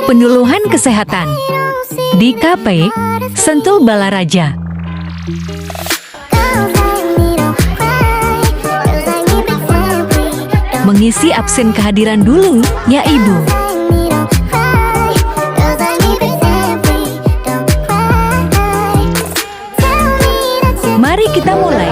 Penyuluhan kesehatan di KP Sentul Balaraja. Mengisi absen kehadiran dulu ya Ibu. Mari kita mulai.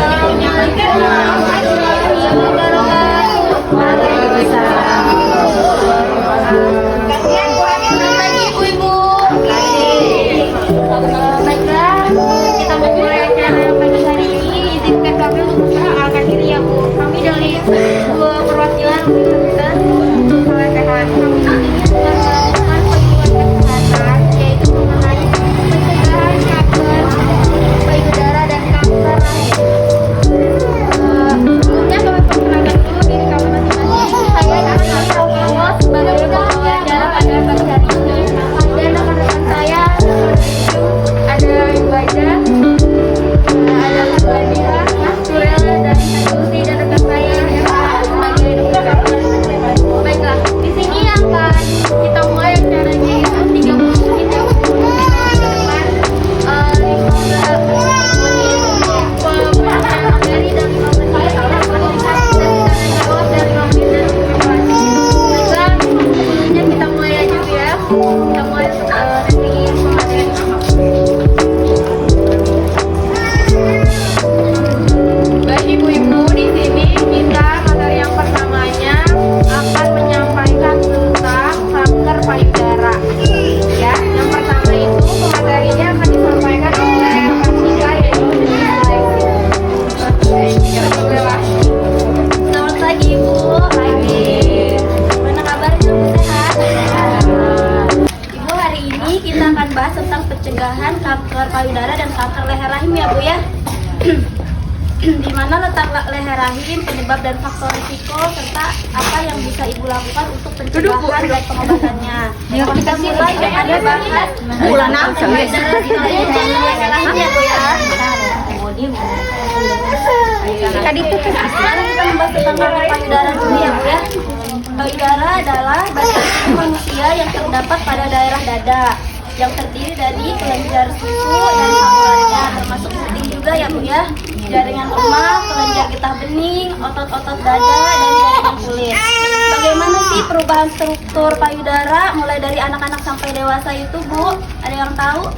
Bahas tentang pencegahan kanker payudara dan kanker leher rahim ya Bu ya. Di mana letak leher rahim, penyebab dan faktor risiko serta apa yang bisa Ibu lakukan untuk pencegahan dan pengobatannya. Kita mulai dengan bahas leher rahim ya Bu ya. Tadi itu kita membahas tentang kanker payudara dulu ya Bu ya. Payudara adalah bagian tubuh manusia yang terdapat pada daerah dada, yang terdiri dari kelenjar susu dan salurannya, termasuk puting juga ya Bu ya, jaringan lemak, kelenjar getah bening, otot-otot dada, dan jaringan kulit. Bagaimana sih perubahan struktur payudara mulai dari anak-anak sampai dewasa itu Bu? Ada yang tahu?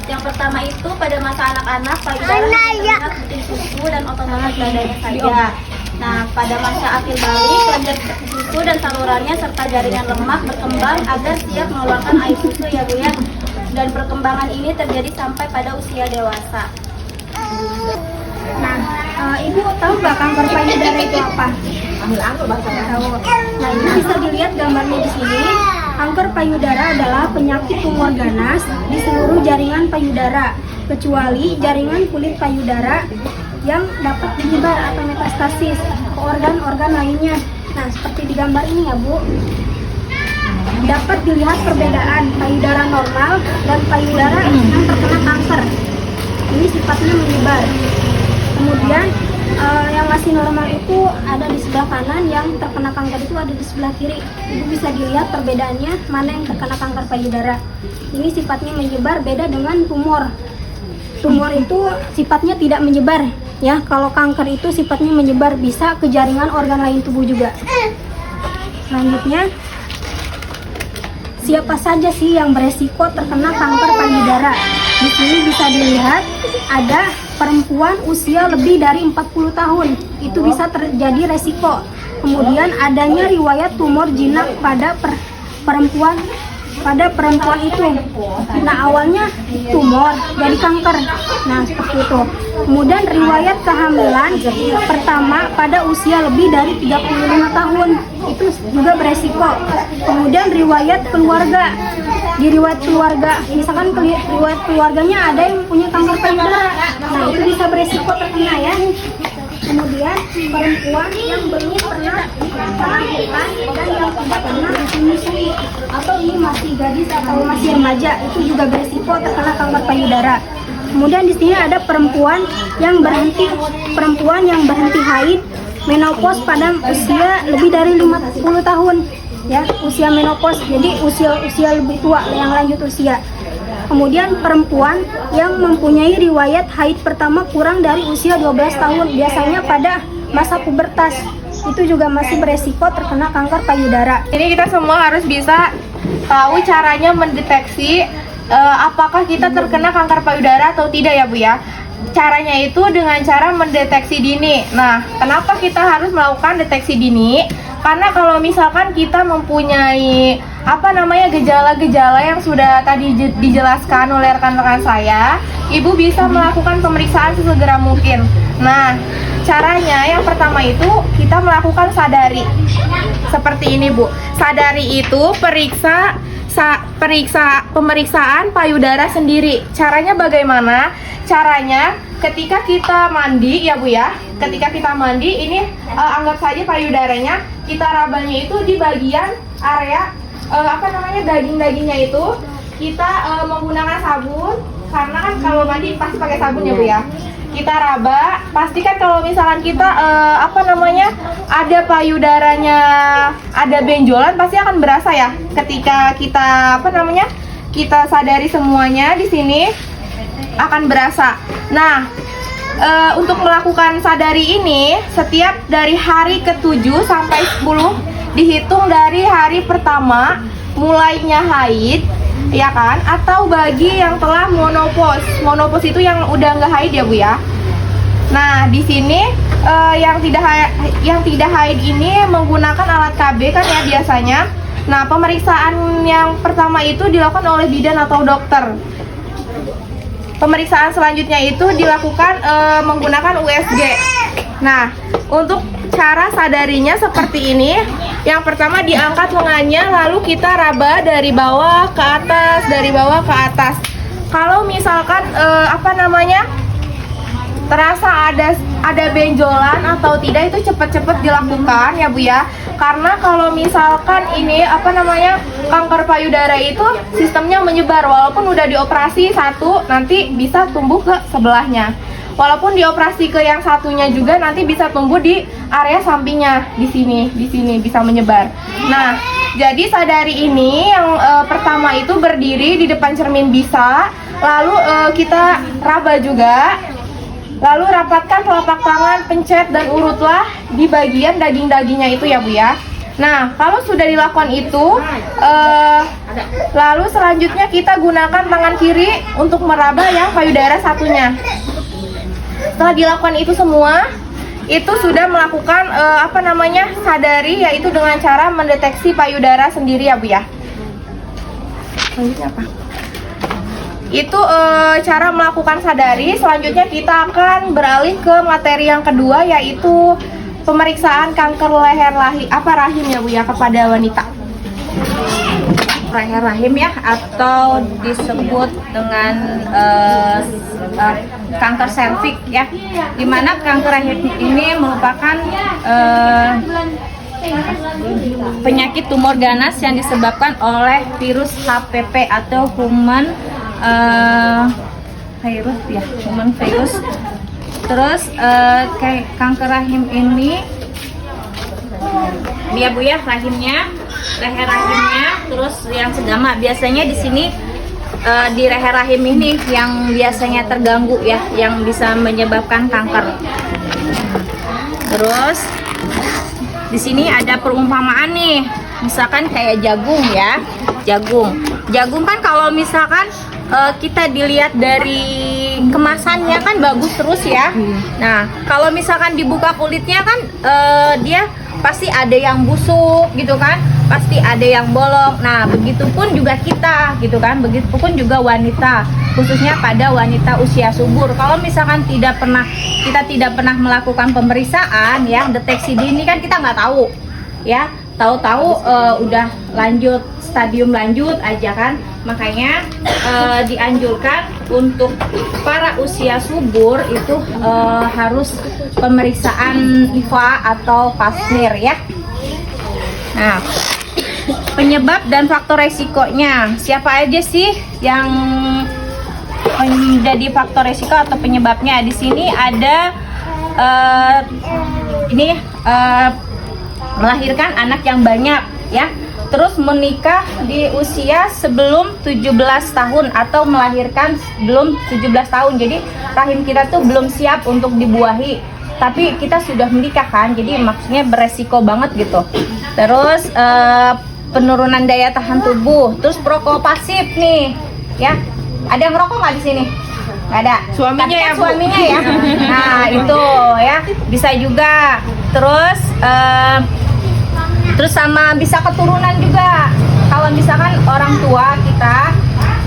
Yang pertama itu pada masa anak-anak payudara hanya puting susu dan otot-otot dadanya saja. Nah, pada masa akhir bayi, kelenjar susu dan salurannya serta jaringan lemak berkembang agar siap mengeluarkan air susu ya Bu ya. Dan perkembangan ini terjadi sampai pada usia dewasa. Nah, Ibu tahu nggak kanker payudara itu apa? Tahu. Nah, ini bisa dilihat gambarnya di sini. Kanker payudara adalah penyakit tumor ganas di seluruh jaringan payudara, kecuali jaringan kulit payudara yang dapat menyebar atau metastasis ke organ-organ lainnya. Nah, seperti di gambar ini ya Bu, dapat dilihat perbedaan payudara normal dan payudara yang terkena kanker. Ini sifatnya menyebar. Kemudian yang masih normal itu ada di sebelah kanan, yang terkena kanker itu ada di sebelah kiri. Ibu bisa dilihat perbedaannya mana yang terkena kanker payudara. Ini sifatnya menyebar, beda dengan tumor. Tumor itu sifatnya tidak menyebar. Ya, kalau kanker itu sifatnya menyebar, bisa ke jaringan organ lain tubuh juga. Selanjutnya, siapa saja sih yang beresiko terkena kanker payudara? Di sini bisa dilihat ada perempuan usia lebih dari 40 tahun. Itu bisa terjadi resiko. Kemudian adanya riwayat tumor jinak pada perempuan itu. Nah, awalnya tumor jadi kanker. Nah, seperti itu. Kemudian riwayat kehamilan pertama pada usia lebih dari 35 tahun. Itu juga beresiko. Kemudian riwayat keluarga. Di riwayat keluarga, misalkan riwayat keluarganya ada yang punya kanker payudara. Nah, itu bisa beresiko terkena ya. Kemudian perempuan yang belum pernah melahirkan dan yang tidak pernah menyusui atau ini masih gadis atau masih remaja, itu juga beresiko terkena kanker payudara. Kemudian di sini ada perempuan yang berhenti haid menopause pada usia lebih dari 50 tahun. ya, usia menopause, jadi usia lebih tua yang lanjut usia. Kemudian perempuan yang mempunyai riwayat haid pertama kurang dari usia 12 tahun, biasanya pada masa pubertas, itu juga masih beresiko terkena kanker payudara. Jadi kita semua harus bisa tahu caranya mendeteksi apakah kita terkena kanker payudara atau tidak ya Bu ya. Caranya itu dengan cara mendeteksi dini. Nah, kenapa kita harus melakukan deteksi dini? Karena kalau misalkan kita mempunyai gejala-gejala yang sudah tadi dijelaskan oleh rekan-rekan saya, Ibu bisa melakukan pemeriksaan sesegera mungkin. Nah, caranya yang pertama itu kita melakukan sadari. Seperti ini Bu. Sadari itu pemeriksaan payudara sendiri. Caranya bagaimana? Caranya ketika kita mandi ya Bu ya. Ketika kita mandi ini anggap saja payudaranya kita rabanya itu di bagian area daging-dagingnya itu kita menggunakan sabun, karena kan kalau mandi pasti pakai sabun ya Bu ya. Kita raba, pastikan kalau misalkan kita ada payudaranya, ada benjolan, pasti akan berasa ya ketika kita kita sadari semuanya di sini akan berasa. Nah, untuk melakukan sadari ini setiap dari hari ke-7 sampai 10 dihitung dari hari pertama mulainya haid, ya kan? Atau bagi yang telah monopause. Monopause itu yang udah nggak haid ya Bu ya. Nah, di sini yang tidak haid ini menggunakan alat KB kan ya biasanya. Nah, pemeriksaan yang pertama itu dilakukan oleh bidan atau dokter. Pemeriksaan selanjutnya itu dilakukan menggunakan USG. Nah, untuk cara sadarinya seperti ini. Yang pertama diangkat lengannya, lalu kita raba dari bawah ke atas, dari bawah ke atas. Kalau misalkan terasa ada benjolan atau tidak, itu cepat-cepat dilakukan ya Bu ya. Karena kalau misalkan ini kanker payudara itu sistemnya menyebar, walaupun udah dioperasi satu nanti bisa tumbuh ke sebelahnya. Walaupun dioperasi ke yang satunya juga nanti bisa tumbuh di area sampingnya, di sini bisa menyebar. Nah, jadi sadari ini yang pertama itu berdiri di depan cermin bisa, lalu kita raba juga. Lalu rapatkan telapak tangan, pencet dan urutlah di bagian daging-dagingnya itu ya Bu ya. Nah, kalau sudah dilakukan itu, lalu selanjutnya kita gunakan tangan kiri untuk meraba yang payudara satunya. Setelah dilakukan itu semua, itu sudah melakukan sadari, yaitu dengan cara mendeteksi payudara sendiri ya Bu ya. Selanjutnya apa? Itu cara melakukan sadari. Selanjutnya kita akan beralih ke materi yang kedua, yaitu pemeriksaan kanker leher rahim ya Bu ya kepada wanita. Leher rahim ya, atau disebut dengan kanker serviks ya, dimana kanker rahim ini merupakan penyakit tumor ganas yang disebabkan oleh virus HPV atau human virus. Terus kanker rahim ini dia Bu ya, leher rahimnya, terus yang segama biasanya di sini di leher rahim ini yang biasanya terganggu ya, yang bisa menyebabkan kanker. Terus di sini ada perumpamaan nih, misalkan kayak jagung ya, jagung kan kalau misalkan kita dilihat dari kemasannya kan bagus terus ya. Nah, kalau misalkan dibuka kulitnya kan dia pasti ada yang busuk gitu kan, pasti ada yang bolong. Nah, begitupun juga kita gitu kan, begitupun juga wanita, khususnya pada wanita usia subur. Kalau misalkan kita tidak pernah melakukan pemeriksaan ya, deteksi dini kan kita nggak tahu ya, tahu-tahu udah stadium lanjut aja kan. Makanya dianjurkan untuk para usia subur itu harus pemeriksaan IVA atau pap smear ya. Nah, penyebab dan faktor resikonya, siapa aja sih yang menjadi faktor resiko atau penyebabnya? Di sini ada melahirkan anak yang banyak ya, terus menikah di usia sebelum 17 tahun atau melahirkan sebelum 17 tahun. Jadi rahim kita tuh belum siap untuk dibuahi, tapi kita sudah menikah kan, jadi maksudnya beresiko banget gitu. Terus penurunan daya tahan tubuh, terus perokok pasif nih, ya. Ada yang ngerokok nggak di sini? Nggak ada. Suaminya tapi kan ya, Bu? suaminya ya. Nah itu ya bisa juga. Terus sama bisa keturunan juga. Kalau misalkan orang tua kita,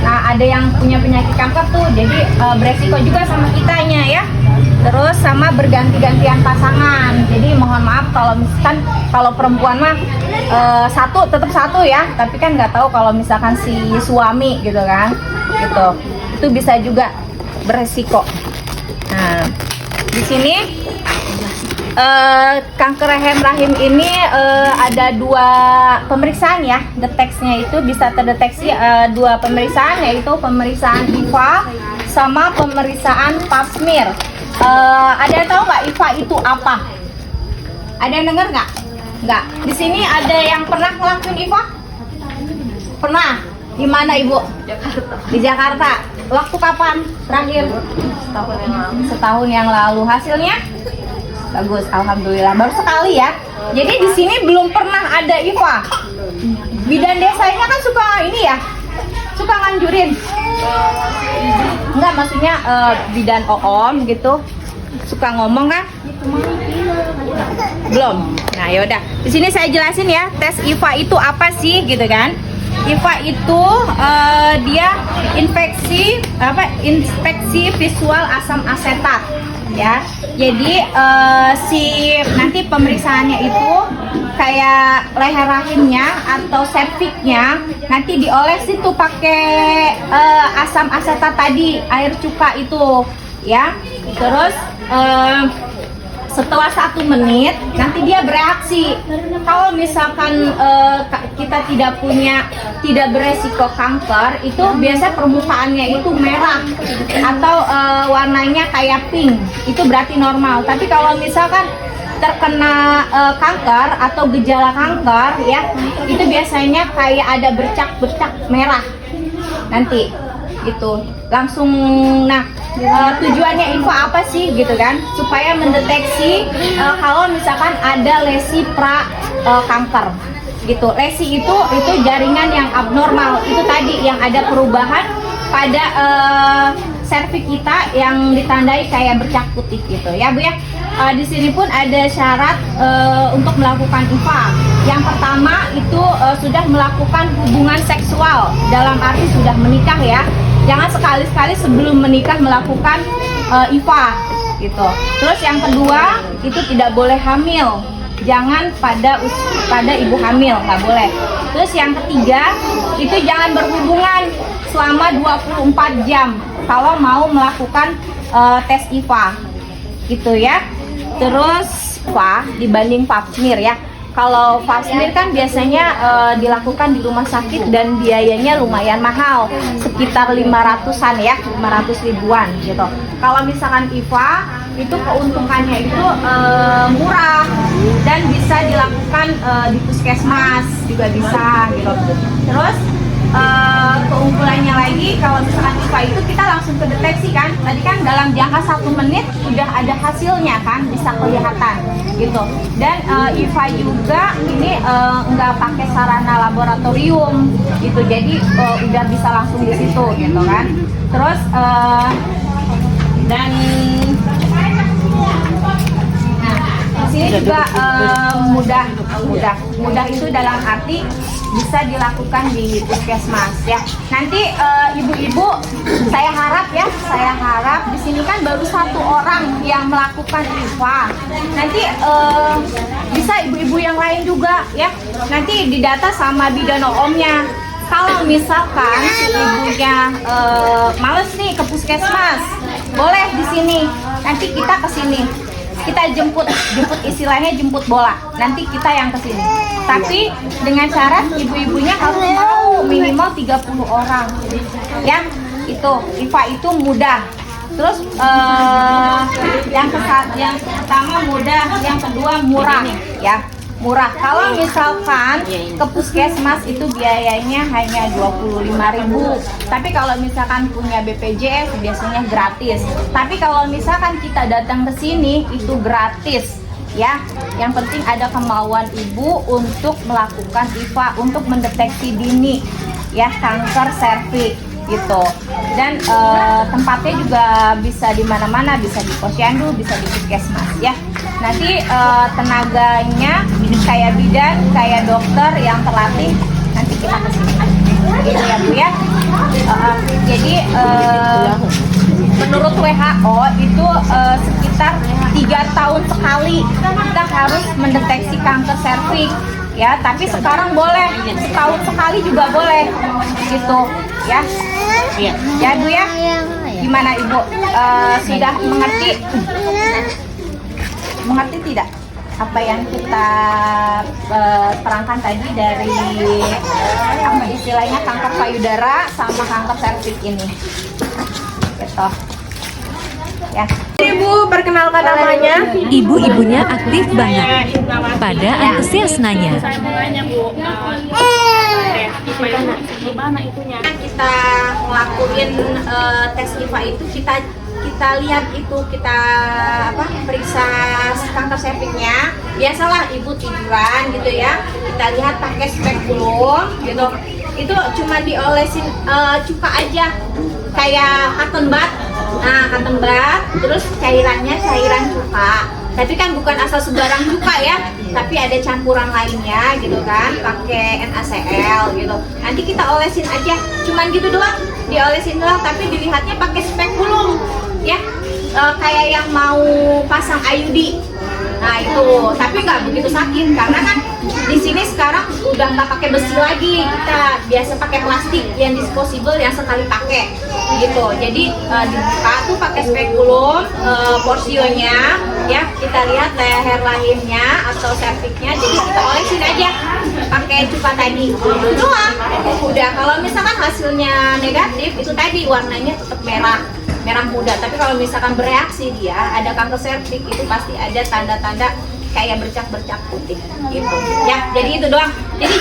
nah ada yang punya penyakit kanker tuh, jadi beresiko juga sama kitanya ya. Terus sama berganti-gantian pasangan. Jadi mohon maaf kalau misalkan kalau perempuan mah satu tetap satu ya, tapi kan nggak tahu kalau misalkan si suami gitu kan, gitu. Itu bisa juga beresiko. Nah, di sini kanker rahim ini ada 2 pemeriksaan ya. Deteksinya itu bisa terdeteksi 2 pemeriksaan, yaitu pemeriksaan IVA sama pemeriksaan pap smear. Ada yang tahu nggak IVA itu apa? Ada yang dengar nggak? Nggak. Di sini ada yang pernah ngelakuin IVA? Pernah? Di mana Ibu? Jakarta. Di Jakarta. Waktu kapan terakhir? Setahun yang lalu. Hasilnya? Bagus, alhamdulillah. Baru sekali ya. Jadi di sini belum pernah ada IVA. Bidan desanya kan suka ini ya, suka nganjurin. Enggak, maksudnya bidan OOM gitu suka ngomong kan? Belum. Nah, yaudah. Di sini saya jelasin ya, tes IVA itu apa sih gitu kan? IVA itu dia inspeksi visual asam asetat ya. Jadi nanti pemeriksaannya itu kayak leher rahimnya atau cervixnya nanti dioles itu pakai asam asetat tadi, air cuka itu ya. Terus setelah 1 menit nanti dia bereaksi. Kalau misalkan kita tidak beresiko kanker, itu biasa permukaannya itu merah atau warnanya kayak pink, itu berarti normal. Tapi kalau misalkan terkena kanker atau gejala kanker ya, itu biasanya kayak ada bercak-bercak merah nanti gitu langsung. Nah, tujuannya IVA apa sih gitu kan, supaya mendeteksi kalau misalkan ada lesi pra kanker gitu. Lesi itu jaringan yang abnormal, itu tadi yang ada perubahan pada serviks kita yang ditandai kayak bercak putih gitu ya Bu ya. Di sini pun ada syarat untuk melakukan IVA. Yang pertama itu sudah melakukan hubungan seksual, dalam arti sudah menikah ya. Jangan sekali-sekali sebelum menikah melakukan IVA gitu. Terus yang kedua itu tidak boleh hamil. Jangan pada ibu hamil, nggak boleh. Terus yang ketiga itu jangan berhubungan selama 24 jam kalau mau melakukan tes IVA gitu ya. Terus dibanding pap smear ya. Kalau pap smear kan biasanya dilakukan di rumah sakit dan biayanya lumayan mahal, sekitar 500-an ya, 500 ribuan gitu. Kalau misalkan IVA itu keuntungannya itu murah dan bisa dilakukan di puskesmas juga bisa gitu. Terus keunggulannya lagi, kalau misalkan IVA itu kita langsung kedeteksi kan, tadi kan dalam jangka 1 menit sudah ada hasilnya kan, bisa kelihatan gitu. Dan IVA juga ini nggak pakai sarana laboratorium gitu, jadi udah bisa langsung di situ gitu kan. Terus dan sini juga mudah itu dalam arti bisa dilakukan di puskesmas ya. Nanti ibu-ibu saya harap di sini kan baru 1 orang yang melakukan IVA. Nanti bisa ibu-ibu yang lain juga ya. Nanti didata sama bidan OOM-nya. Kalau misalkan si ibunya males nih ke puskesmas, boleh di sini. Nanti kita ke sini. Kita jemput istilahnya jemput bola. Nanti kita yang kesini. Tapi dengan syarat ibu-ibunya harus mau minimal 30 orang. Ya, itu IVA itu mudah. Terus yang pertama mudah, yang kedua murah ya. murah. Kalau misalkan ke puskesmas itu biayanya hanya 25.000. Tapi kalau misalkan punya BPJS biasanya gratis. Tapi kalau misalkan kita datang ke sini itu gratis. Ya, yang penting ada kemauan ibu untuk melakukan IVA untuk mendeteksi dini ya kanker serviks gitu. Dan tempatnya juga bisa di mana-mana, bisa di posyandu, bisa di puskesmas ya. Nanti tenaganya kayak bidan, kayak dokter yang terlatih nanti kita kesini gitu ya Bu ya. Jadi menurut WHO itu sekitar 3 tahun sekali kita harus mendeteksi kanker serviks ya, tapi sekarang boleh setahun sekali juga boleh gitu ya. Ya Bu ya, gimana Ibu, sudah mengerti tidak apa yang kita terangkan tadi dari apa istilahnya kanker payudara sama kanker serviks ini gitu ya. Ibu, perkenalkan namanya. Ibu-ibunya aktif banget pada antusias nanya. Kita ngelakuin tes IVA itu kita lihat itu kita periksa kanker serviksnya. Biasalah ibu tiduran gitu ya, kita lihat pakai spekulum gitu. Itu cuma diolesin cuka aja kayak cotton bud. Nah, cotton bud, terus cairannya cairan cuka. Tapi kan bukan asal sembarang cuka ya, tapi ada campuran lainnya gitu kan, pakai NaCl gitu. Nanti kita olesin aja, cuman gitu doang, diolesin doang, tapi dilihatnya pakai spekulum ya, kayak yang mau pasang IUD. Nah itu, tapi nggak begitu sakit karena kan di sini sekarang udah nggak pakai besi lagi, kita biasa pakai plastik yang disposable yang sekali pakai gitu. Jadi dibuka tuh pakai spekulum porsionya ya, kita lihat leher lahirnya atau serviksnya, jadi kita olesin aja pakai cuka tadi itu doang. Udah, kalau misalkan hasilnya negatif itu tadi warnanya tetap merah muda, tapi kalau misalkan bereaksi dia ada kanker serviks itu pasti ada tanda-tanda kayak bercak-bercak putih gitu ya. Jadi itu doang, jadi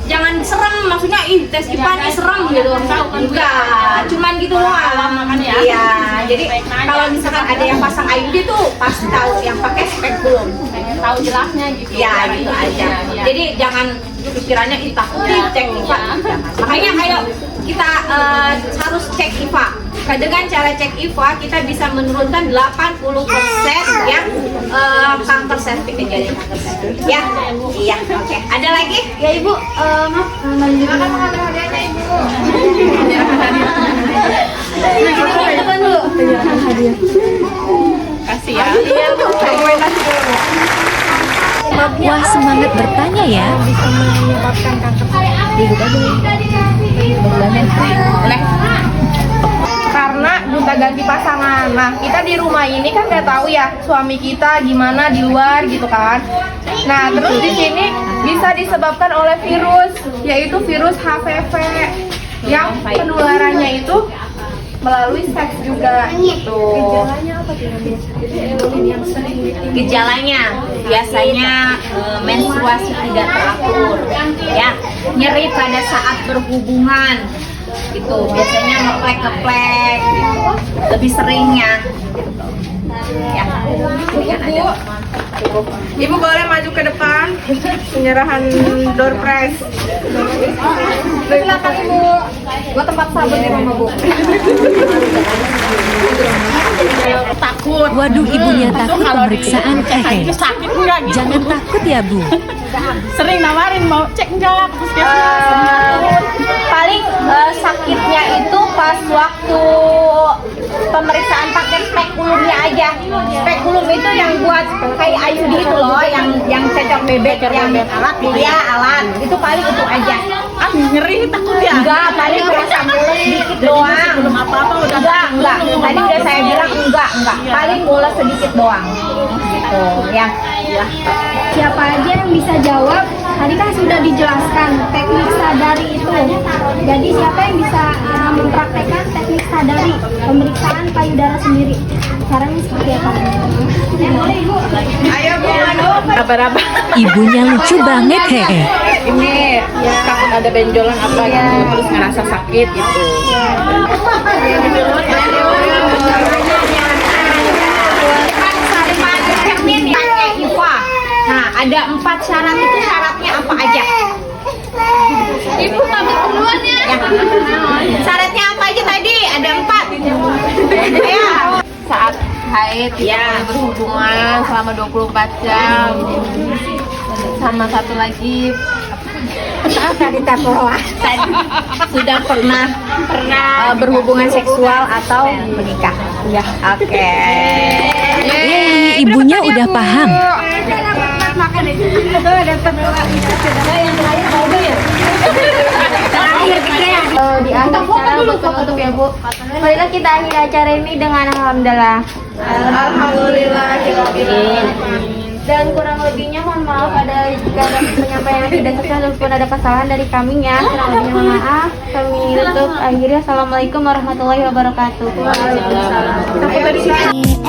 jangan serem, maksudnya tes IVA nih serem gitu, enggak, cuman gitu doang. Iya, jadi kalau misalkan ada yang pasang IUD tuh pasti tahu, yang pakai spekulum tahu jelasnya gitu ya, gitu aja. Jadi jangan pikirannya takut cek IVA, makanya ayo kita harus cek IVA. Dengan cara cek IVA kita bisa menurunkan 80% ya kanker serviks, kejadian kanker serviks ya. Iya, oke. Ada lagi? Ya Ibu, maaf hadiahnya Ibu. Kasih ya. Wah, semangat bertanya ya. Bisa menyebabkan kanker. Duduk aja nih. Boleh. Karena gonta ganti pasangan. Nah, kita di rumah ini kan nggak tahu ya suami kita gimana di luar gitu kan. Nah, terus di sini bisa disebabkan oleh virus, yaitu virus HPV yang penularannya itu melalui seks juga gitu. Gejalanya biasanya menstruasi tidak teratur ya, nyeri pada saat berhubungan gitu, biasanya ngeplek gitu, lebih seringnya gitu ya. Ibu boleh maju ke depan penyerahan door prize. Silakan Ibu, gua tempat sabun di rumah Bu. Takut. Waduh, ibunya takut pemeriksaan. Sakit enggak gitu? Jangan takut ya Bu. Sering nawarin mau cek enggak Paling sakitnya itu pas waktu pemeriksaan pakai spekulumnya aja. Spekulum itu yang buat kayak IUD itu loh, yang cecok bebek, yang alat ya, alat itu paling itu aja. Nyeri takut ya? Enggak, paling berasa mules sedikit doang. Belum apa-apa udah. Enggak. Tadi udah saya bilang enggak. Paling mules sedikit doang. Gitu ya. Siapa aja yang bisa jawab? Tadi kan sudah dijelaskan teknik sadari itu. Jadi siapa yang bisa mempraktekkan teknik sadari pemeriksaan payudara sendiri? Caranya seperti apa? Ayo Bu. Apa-apa? Ibunya lucu banget hehe. Ini takut ada benjolan apa gitu, terus ngerasa sakit gitu. Nah, ada 4 syarat itu, syaratnya apa aja? Ibu pamit duluan ya. Syaratnya apa aja tadi? Ada 4. Ayo. Saat haid ya berhubungan selama 24 jam. Sama satu lagi Sudah pernah berhubungan seksual atau menikah? Ya. Oke. Yeay, ibunya udah paham. Di akhir acara tutup ya Bu. Marilah kita akhiri acara ini dengan alhamdulillah. Dan kurang lebihnya mohon maaf jika ada penyampaian yang tidak sesuai ataupun ada kesalahan dari kami ya. Kurang lebihnya mohon maaf. Kami tutup akhirnya. Assalamualaikum warahmatullahi wabarakatuh. Waalaikumsalam.